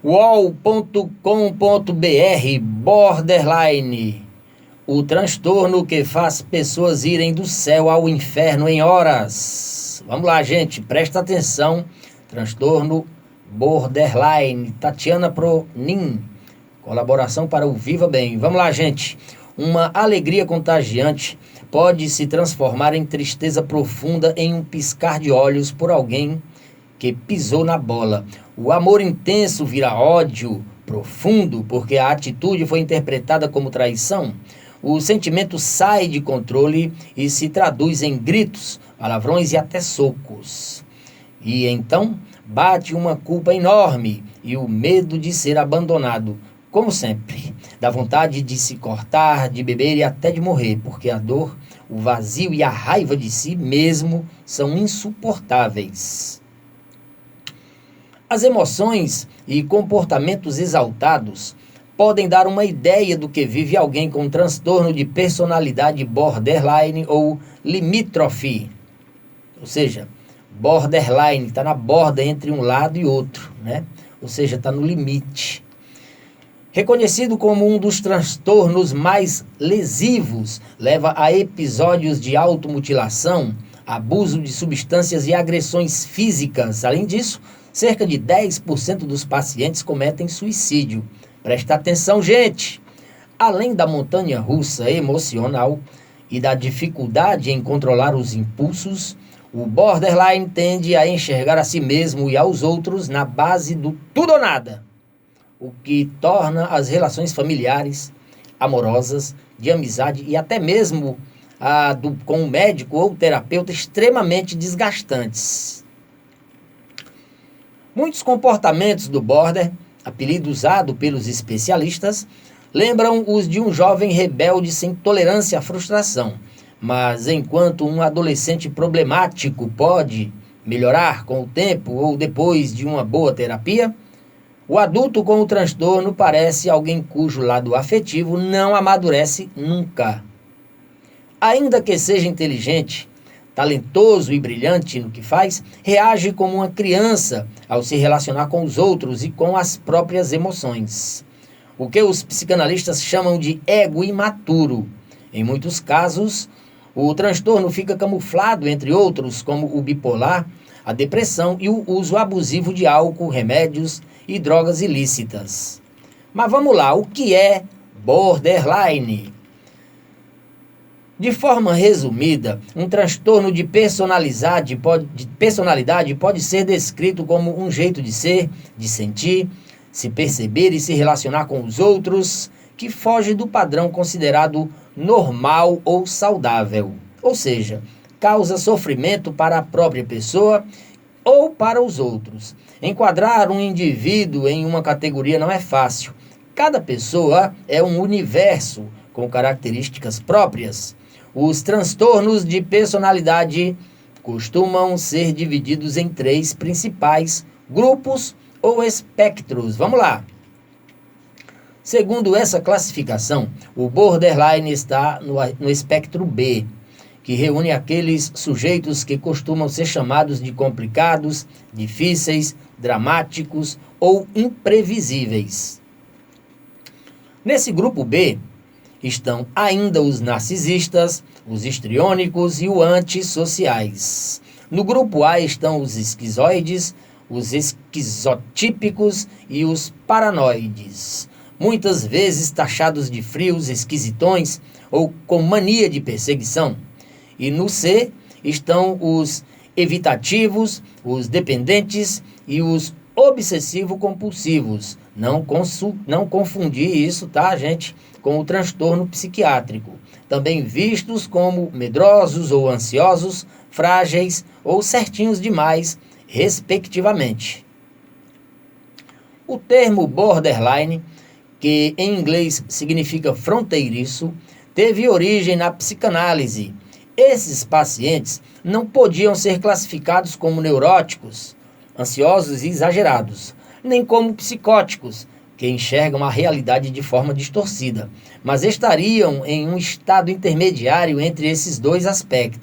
UOL.com.br Borderline, o transtorno que faz pessoas irem do céu ao inferno em horas. Vamos lá, gente, presta atenção. Transtorno borderline. Tatiana Pronin, colaboração para o Viva Bem. Vamos lá, gente. Uma alegria contagiante pode se transformar em tristeza profunda em um piscar de olhos por alguém que pisou na bola. O amor intenso vira ódio profundo porque a atitude foi interpretada como traição. O sentimento sai de controle e se traduz em gritos, palavrões e até socos. E então bate uma culpa enorme e o medo de ser abandonado, como sempre. Dá vontade de se cortar, de beber e até de morrer, porque a dor, o vazio e a raiva de si mesmo são insuportáveis. As emoções e comportamentos exaltados podem dar uma ideia do que vive alguém com transtorno de personalidade borderline ou limítrofe. Ou seja, borderline está na borda entre um lado e outro, né? Ou seja, está no limite. Reconhecido como um dos transtornos mais lesivos, leva a episódios de automutilação, abuso de substâncias e agressões físicas. Além disso, cerca de 10% dos pacientes cometem suicídio. Presta atenção, gente! Além da montanha-russa emocional e da dificuldade em controlar os impulsos, o borderline tende a enxergar a si mesmo e aos outros na base do tudo ou nada, o que torna as relações familiares, amorosas, de amizade e até mesmo com o médico ou terapeuta extremamente desgastantes. Muitos comportamentos do border, apelido usado pelos especialistas, lembram os de um jovem rebelde sem tolerância à frustração. Mas enquanto um adolescente problemático pode melhorar com o tempo ou depois de uma boa terapia, o adulto com o transtorno parece alguém cujo lado afetivo não amadurece nunca. Ainda que seja inteligente, talentoso e brilhante no que faz, reage como uma criança ao se relacionar com os outros e com as próprias emoções. O que os psicanalistas chamam de ego imaturo. Em muitos casos, o transtorno fica camuflado, entre outros, como o bipolar, a depressão e o uso abusivo de álcool, remédios e drogas ilícitas. Mas vamos lá, o que é borderline? De forma resumida, um transtorno de personalidade pode ser descrito como um jeito de ser, de sentir, se perceber e se relacionar com os outros que foge do padrão considerado normal ou saudável. Ou seja, causa sofrimento para a própria pessoa ou para os outros. Enquadrar um indivíduo em uma categoria não é fácil. Cada pessoa é um universo com características próprias. Os transtornos de personalidade costumam ser divididos em 3 principais grupos ou espectros. Vamos lá. Segundo essa classificação, o borderline está no espectro B, que reúne aqueles sujeitos que costumam ser chamados de complicados, difíceis, dramáticos ou imprevisíveis. Nesse grupo B estão ainda os narcisistas, os histriônicos e os antissociais. No grupo A estão os esquizoides, os esquizotípicos e os paranoides, muitas vezes taxados de frios, esquisitões ou com mania de perseguição. E no C estão os evitativos, os dependentes e os obsessivo-compulsivos. Não confundir isso, tá, gente, com o transtorno psiquiátrico. Também vistos como medrosos ou ansiosos, frágeis ou certinhos demais, respectivamente. O termo borderline, que em inglês significa fronteiriço, teve origem na psicanálise. Esses pacientes não podiam ser classificados como neuróticos, ansiosos e exagerados, nem como psicóticos, que enxergam a realidade de forma distorcida, mas estariam em um estado intermediário entre esses dois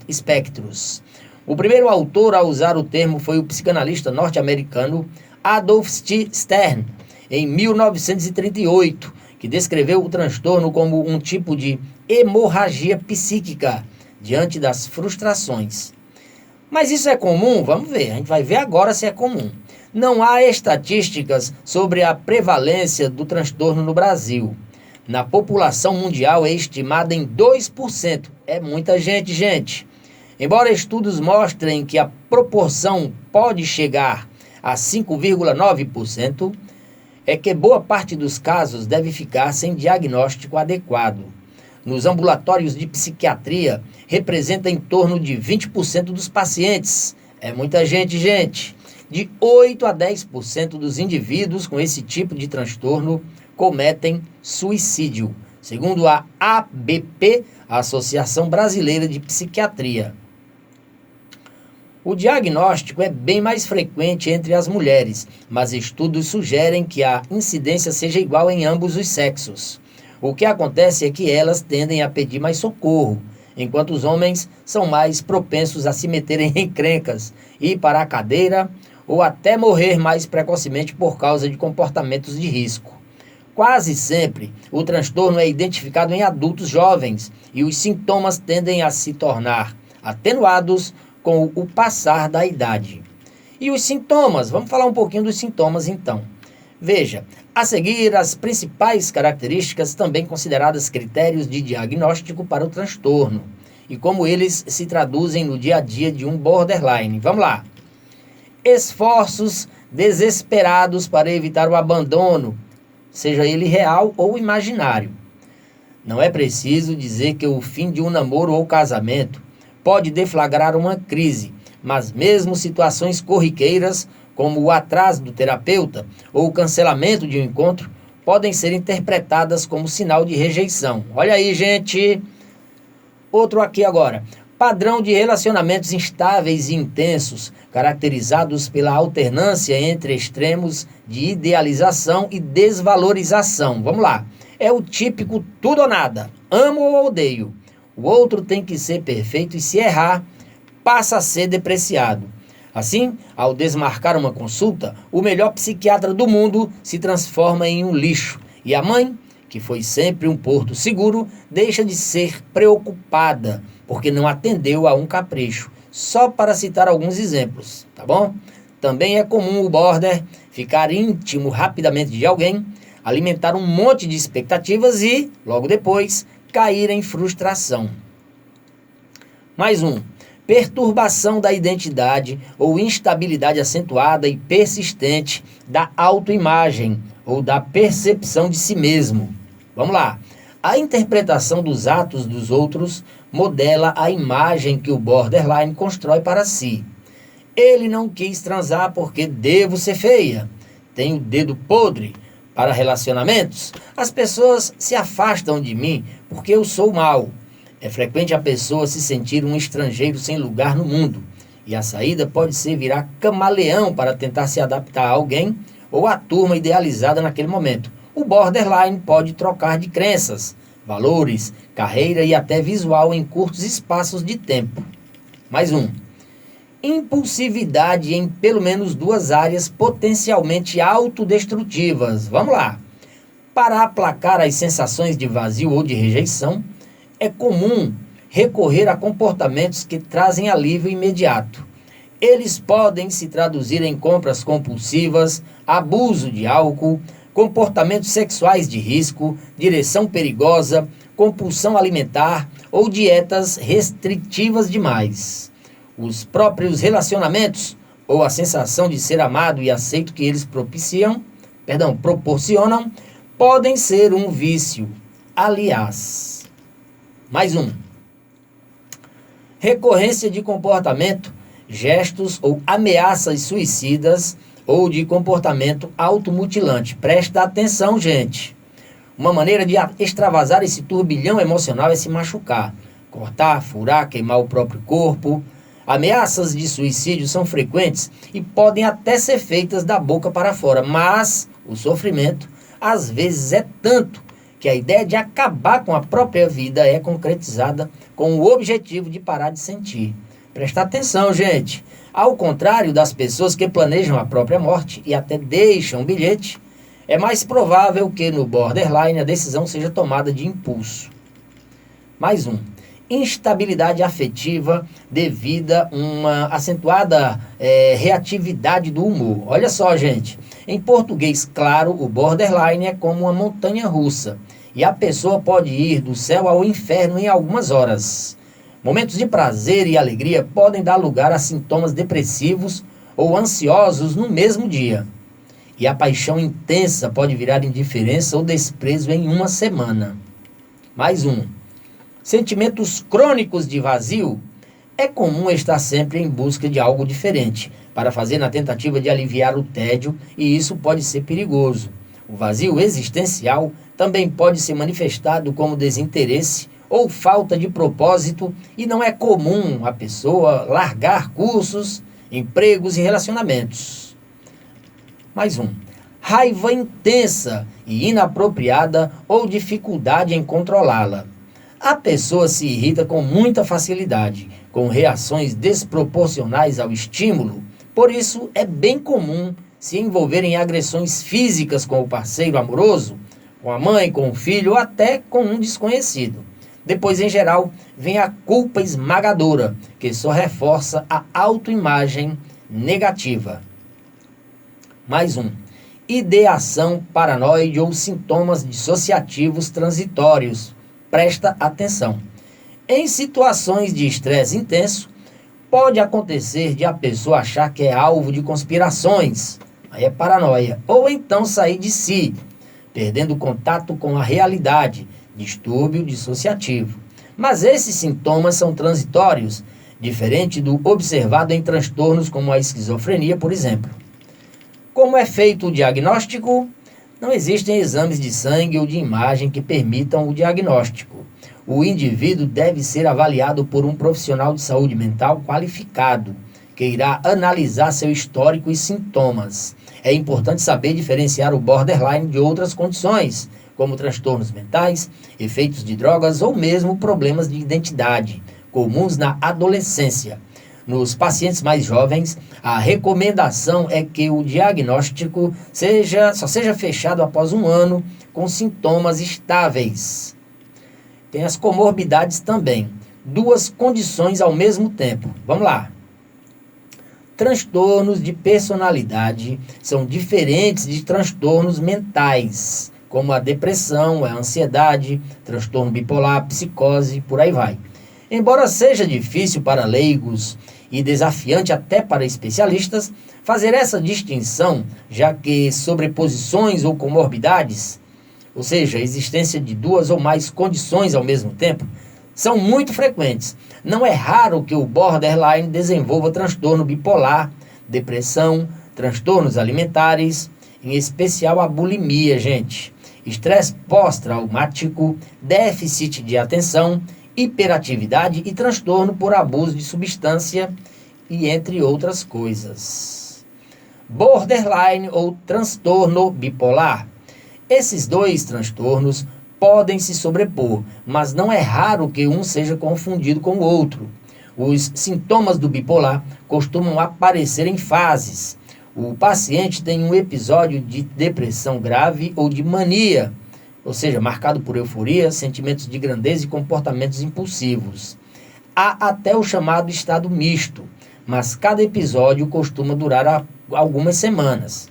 espectros. O primeiro autor a usar o termo foi o psicanalista norte-americano Adolf Stern, em 1938, que descreveu o transtorno como um tipo de hemorragia psíquica diante das frustrações. Mas isso é comum? Vamos ver, a gente vai ver agora se é comum. Não há estatísticas sobre a prevalência do transtorno no Brasil. Na população mundial é estimada em 2%. É muita gente, gente. Embora estudos mostrem que a proporção pode chegar a 5,9%, é que boa parte dos casos deve ficar sem diagnóstico adequado. Nos ambulatórios de psiquiatria, representa em torno de 20% dos pacientes. É muita gente, gente. De 8 a 10% dos indivíduos com esse tipo de transtorno cometem suicídio, segundo a ABP, a Associação Brasileira de Psiquiatria. O diagnóstico é bem mais frequente entre as mulheres, mas estudos sugerem que a incidência seja igual em ambos os sexos. O que acontece é que elas tendem a pedir mais socorro, enquanto os homens são mais propensos a se meterem em encrencas, ir para a cadeira ou até morrer mais precocemente por causa de comportamentos de risco. Quase sempre, o transtorno é identificado em adultos jovens e os sintomas tendem a se tornar atenuados com o passar da idade. E os sintomas? Vamos falar um pouquinho dos sintomas então. Veja, a seguir as principais características também consideradas critérios de diagnóstico para o transtorno e como eles se traduzem no dia a dia de um borderline. Vamos lá. Esforços desesperados para evitar o abandono, seja ele real ou imaginário. Não é preciso dizer que o fim de um namoro ou casamento pode deflagrar uma crise, mas mesmo situações corriqueiras, como o atraso do terapeuta ou o cancelamento de um encontro, podem ser interpretadas como sinal de rejeição. Olha aí, gente. Outro aqui agora. Padrão de relacionamentos instáveis e intensos, caracterizados pela alternância entre extremos de idealização e desvalorização. Vamos lá. É o típico tudo ou nada. Amo ou odeio. O outro tem que ser perfeito e se errar, passa a ser depreciado. Assim, ao desmarcar uma consulta, o melhor psiquiatra do mundo se transforma em um lixo. E a mãe, que foi sempre um porto seguro, deixa de ser preocupada, porque não atendeu a um capricho. Só para citar alguns exemplos, tá bom? Também é comum o border ficar íntimo rapidamente de alguém, alimentar um monte de expectativas e, logo depois, cair em frustração. Mais um. Perturbação da identidade ou instabilidade acentuada e persistente da autoimagem ou da percepção de si mesmo. Vamos lá. A interpretação dos atos dos outros modela a imagem que o borderline constrói para si. Ele não quis transar porque devo ser feia. Tenho o dedo podre para relacionamentos. As pessoas se afastam de mim porque eu sou mau. É frequente a pessoa se sentir um estrangeiro sem lugar no mundo, e a saída pode ser virar camaleão para tentar se adaptar a alguém ou à turma idealizada naquele momento. O borderline pode trocar de crenças, valores, carreira e até visual em curtos espaços de tempo. Mais um. Impulsividade em pelo menos duas áreas potencialmente autodestrutivas. Vamos lá. Para aplacar as sensações de vazio ou de rejeição, é comum recorrer a comportamentos que trazem alívio imediato. Eles podem se traduzir em compras compulsivas, abuso de álcool, comportamentos sexuais de risco, direção perigosa, compulsão alimentar ou dietas restritivas demais. Os próprios relacionamentos ou a sensação de ser amado e aceito que eles proporcionam podem ser um vício. Aliás, mais um. Recorrência de comportamento, gestos ou ameaças suicidas ou de comportamento automutilante. Presta atenção, gente. Uma maneira de extravasar esse turbilhão emocional é se machucar, cortar, furar, queimar o próprio corpo. Ameaças de suicídio são frequentes e podem até ser feitas da boca para fora, mas o sofrimento às vezes é tanto que a ideia de acabar com a própria vida é concretizada com o objetivo de parar de sentir. Presta atenção, gente. Ao contrário das pessoas que planejam a própria morte e até deixam um bilhete, é mais provável que no borderline a decisão seja tomada de impulso. Mais um. Instabilidade afetiva devido a uma acentuada reatividade do humor. Olha só, gente. Em português claro, o borderline é como uma montanha russa. E a pessoa pode ir do céu ao inferno em algumas horas. Momentos de prazer e alegria podem dar lugar a sintomas depressivos ou ansiosos no mesmo dia. E a paixão intensa pode virar indiferença ou desprezo em uma semana. Mais um. Sentimentos crônicos de vazio. É comum estar sempre em busca de algo diferente, para fazer na tentativa de aliviar o tédio, e isso pode ser perigoso. O vazio existencial também pode ser manifestado como desinteresse ou falta de propósito, e não é comum a pessoa largar cursos, empregos e relacionamentos. Mais um. Raiva intensa e inapropriada ou dificuldade em controlá-la. A pessoa se irrita com muita facilidade, com reações desproporcionais ao estímulo. Por isso, é bem comum se envolver em agressões físicas com o parceiro amoroso, com a mãe, com o filho ou até com um desconhecido. Depois, em geral, vem a culpa esmagadora, que só reforça a autoimagem negativa. Mais um. Ideação paranoide ou sintomas dissociativos transitórios. Presta atenção. Em situações de estresse intenso, pode acontecer de a pessoa achar que é alvo de conspirações, aí é paranoia, ou então sair de si, perdendo contato com a realidade, distúrbio dissociativo. Mas esses sintomas são transitórios, diferente do observado em transtornos como a esquizofrenia, por exemplo. Como é feito o diagnóstico? Não existem exames de sangue ou de imagem que permitam o diagnóstico. O indivíduo deve ser avaliado por um profissional de saúde mental qualificado, que irá analisar seu histórico e sintomas. É importante saber diferenciar o borderline de outras condições, como transtornos mentais, efeitos de drogas ou mesmo problemas de identidade, comuns na adolescência. Nos pacientes mais jovens, a recomendação é que o diagnóstico só seja fechado após 1 ano com sintomas estáveis. Tem as comorbidades também. 2 condições ao mesmo tempo. Vamos lá. Transtornos de personalidade são diferentes de transtornos mentais, como a depressão, a ansiedade, transtorno bipolar, psicose, por aí vai. Embora seja difícil para leigos e desafiante até para especialistas fazer essa distinção, já que sobreposições ou comorbidades, ou seja, a existência de 2 ou mais condições ao mesmo tempo, são muito frequentes. Não é raro que o borderline desenvolva transtorno bipolar, depressão, transtornos alimentares, em especial a bulimia, gente, estresse pós-traumático, déficit de atenção, hiperatividade e transtorno por abuso de substância e entre outras coisas. Borderline ou transtorno bipolar. Esses 2 transtornos podem se sobrepor, mas não é raro que um seja confundido com o outro. Os sintomas do bipolar costumam aparecer em fases. O paciente tem um episódio de depressão grave ou de mania, ou seja, marcado por euforia, sentimentos de grandeza e comportamentos impulsivos. Há até o chamado estado misto, mas cada episódio costuma durar algumas semanas.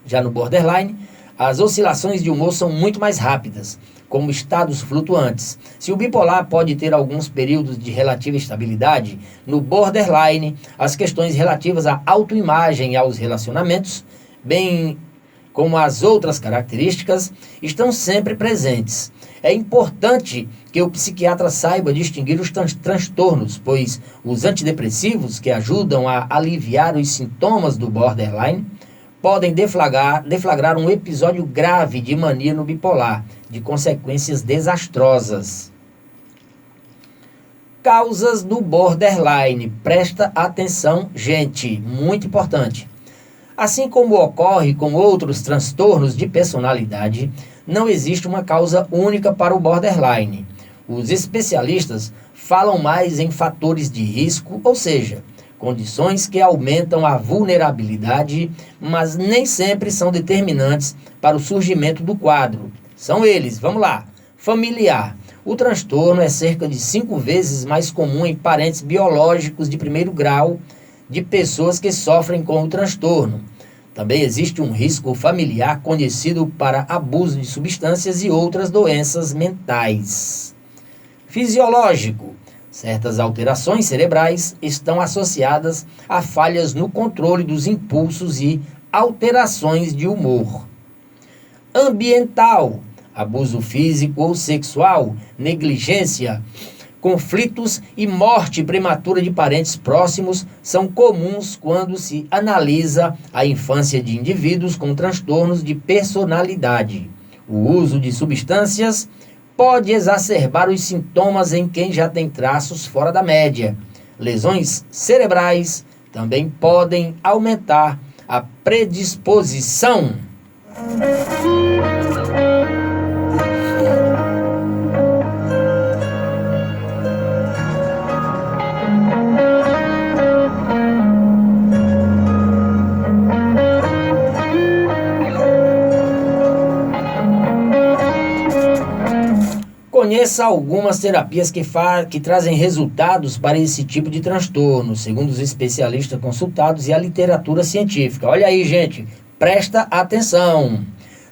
Já no borderline, as oscilações de humor são muito mais rápidas, como estados flutuantes. Se o bipolar pode ter alguns períodos de relativa estabilidade, no borderline, as questões relativas à autoimagem e aos relacionamentos, bem como as outras características, estão sempre presentes. É importante que o psiquiatra saiba distinguir os transtornos, pois os antidepressivos, que ajudam a aliviar os sintomas do borderline, podem deflagrar um episódio grave de mania no bipolar, de consequências desastrosas. Causas do borderline. Presta atenção, gente, muito importante. Assim como ocorre com outros transtornos de personalidade, não existe uma causa única para o borderline. Os especialistas falam mais em fatores de risco, ou seja, condições que aumentam a vulnerabilidade, mas nem sempre são determinantes para o surgimento do quadro. São eles, vamos lá. Familiar. O transtorno é cerca de 5 vezes mais comum em parentes biológicos de primeiro grau de pessoas que sofrem com o transtorno. Também existe um risco familiar conhecido para abuso de substâncias e outras doenças mentais. Fisiológico. Certas alterações cerebrais estão associadas a falhas no controle dos impulsos e alterações de humor. Ambiental. Abuso físico ou sexual, negligência, conflitos e morte prematura de parentes próximos são comuns quando se analisa a infância de indivíduos com transtornos de personalidade. O uso de substâncias pode exacerbar os sintomas em quem já tem traços fora da média. Lesões cerebrais também podem aumentar a predisposição. Conheça algumas terapias que trazem resultados para esse tipo de transtorno, segundo os especialistas consultados e a literatura científica. Olha aí, gente, presta atenção.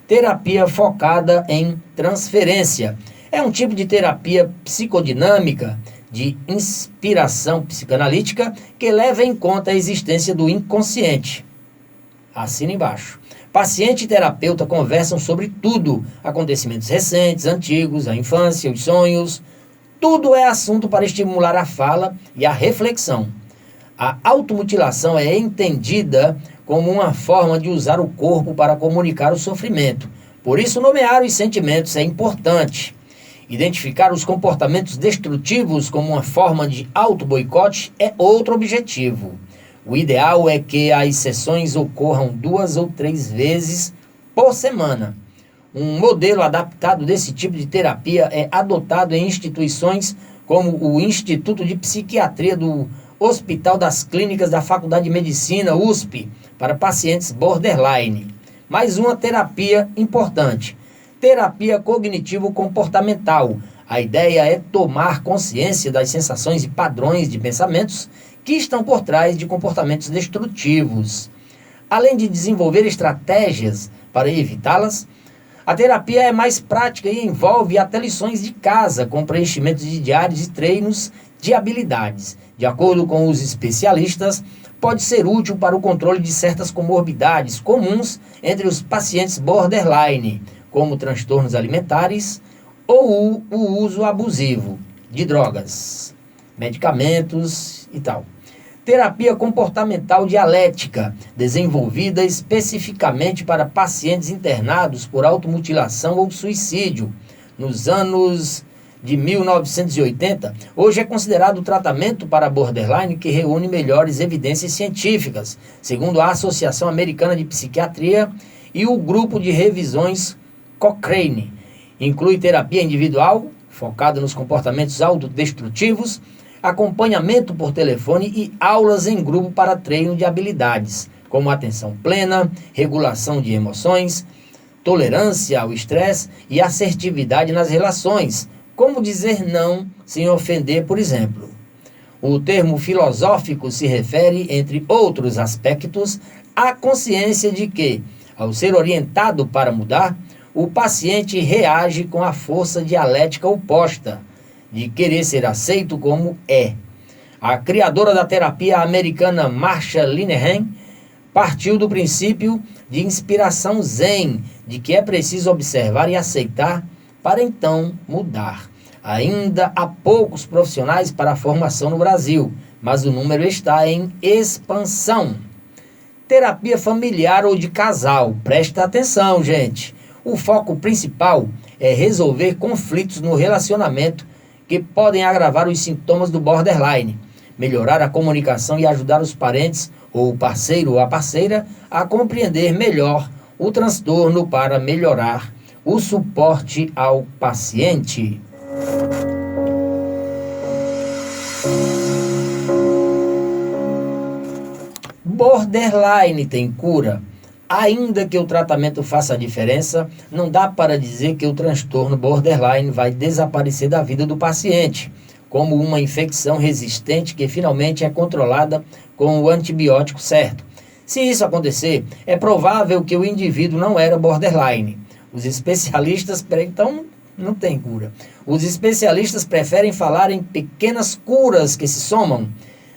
Terapia focada em transferência. É um tipo de terapia psicodinâmica de inspiração psicanalítica que leva em conta a existência do inconsciente. Assina embaixo. Paciente e terapeuta conversam sobre tudo, acontecimentos recentes, antigos, a infância, os sonhos. Tudo é assunto para estimular a fala e a reflexão. A automutilação é entendida como uma forma de usar o corpo para comunicar o sofrimento. Por isso, nomear os sentimentos é importante. Identificar os comportamentos destrutivos como uma forma de auto-boicote é outro objetivo. O ideal é que as sessões ocorram 2 ou 3 vezes por semana. Um modelo adaptado desse tipo de terapia é adotado em instituições como o Instituto de Psiquiatria do Hospital das Clínicas da Faculdade de Medicina, USP, para pacientes borderline. Mais uma terapia importante. Terapia cognitivo-comportamental. A ideia é tomar consciência das sensações e padrões de pensamentos que estão por trás de comportamentos destrutivos. Além de desenvolver estratégias para evitá-las, a terapia é mais prática e envolve até lições de casa, com preenchimento de diários e treinos de habilidades. De acordo com os especialistas, pode ser útil para o controle de certas comorbidades comuns entre os pacientes borderline, como transtornos alimentares ou o uso abusivo de drogas, medicamentos e tal. Terapia comportamental dialética, desenvolvida especificamente para pacientes internados por automutilação ou suicídio. Nos anos de 1980, hoje é considerado o tratamento para borderline que reúne melhores evidências científicas, segundo a Associação Americana de Psiquiatria e o grupo de revisões Cochrane. Inclui terapia individual, focada nos comportamentos autodestrutivos, acompanhamento por telefone e aulas em grupo para treino de habilidades, como atenção plena, regulação de emoções, tolerância ao estresse e assertividade nas relações, como dizer não sem ofender, por exemplo. O termo filosófico se refere, entre outros aspectos, à consciência de que, ao ser orientado para mudar, o paciente reage com a força dialética oposta, de querer ser aceito como é. A criadora da terapia americana Marsha Linehan partiu do princípio de inspiração zen, de que é preciso observar e aceitar para então mudar. Ainda há poucos profissionais para a formação no Brasil, mas o número está em expansão. Terapia familiar ou de casal. Presta atenção, gente. O foco principal é resolver conflitos no relacionamento que podem agravar os sintomas do borderline, melhorar a comunicação e ajudar os parentes ou o parceiro ou a parceira a compreender melhor o transtorno para melhorar o suporte ao paciente. Borderline tem cura? Ainda que o tratamento faça a diferença, não dá para dizer que o transtorno borderline vai desaparecer da vida do paciente, como uma infecção resistente que finalmente é controlada com o antibiótico certo. Se isso acontecer, é provável que o indivíduo não era borderline. Os especialistas, então, não tem cura. Os especialistas preferem falar em pequenas curas que se somam.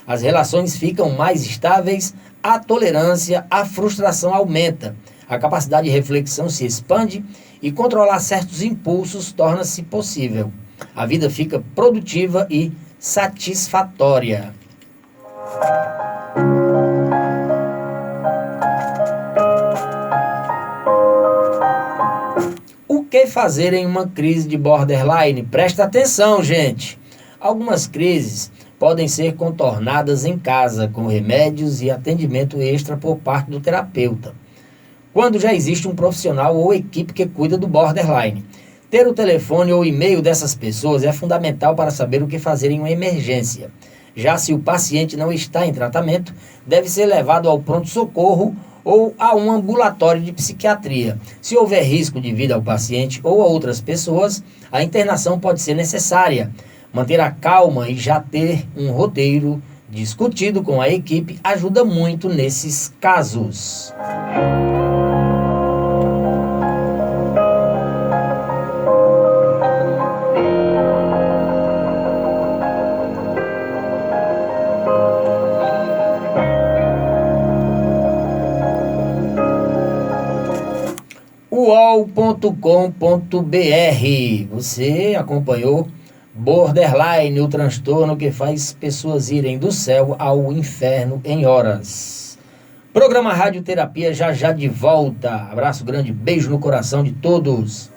As relações ficam mais estáveis, a tolerância, a frustração aumenta, a capacidade de reflexão se expande e controlar certos impulsos torna-se possível. A vida fica produtiva e satisfatória. O que fazer em uma crise de borderline? Presta atenção, gente. Algumas crises podem ser contornadas em casa, com remédios e atendimento extra por parte do terapeuta, quando já existe um profissional ou equipe que cuida do borderline. Ter o telefone ou e-mail dessas pessoas é fundamental para saber o que fazer em uma emergência. Já se o paciente não está em tratamento, deve ser levado ao pronto-socorro ou a um ambulatório de psiquiatria. Se houver risco de vida ao paciente ou a outras pessoas, a internação pode ser necessária. Manter a calma e já ter um roteiro discutido com a equipe ajuda muito nesses casos. UOL.com.br. Você acompanhou Borderline, o transtorno que faz pessoas irem do céu ao inferno em horas. Programa Radioterapia já de volta. Abraço grande, beijo no coração de todos.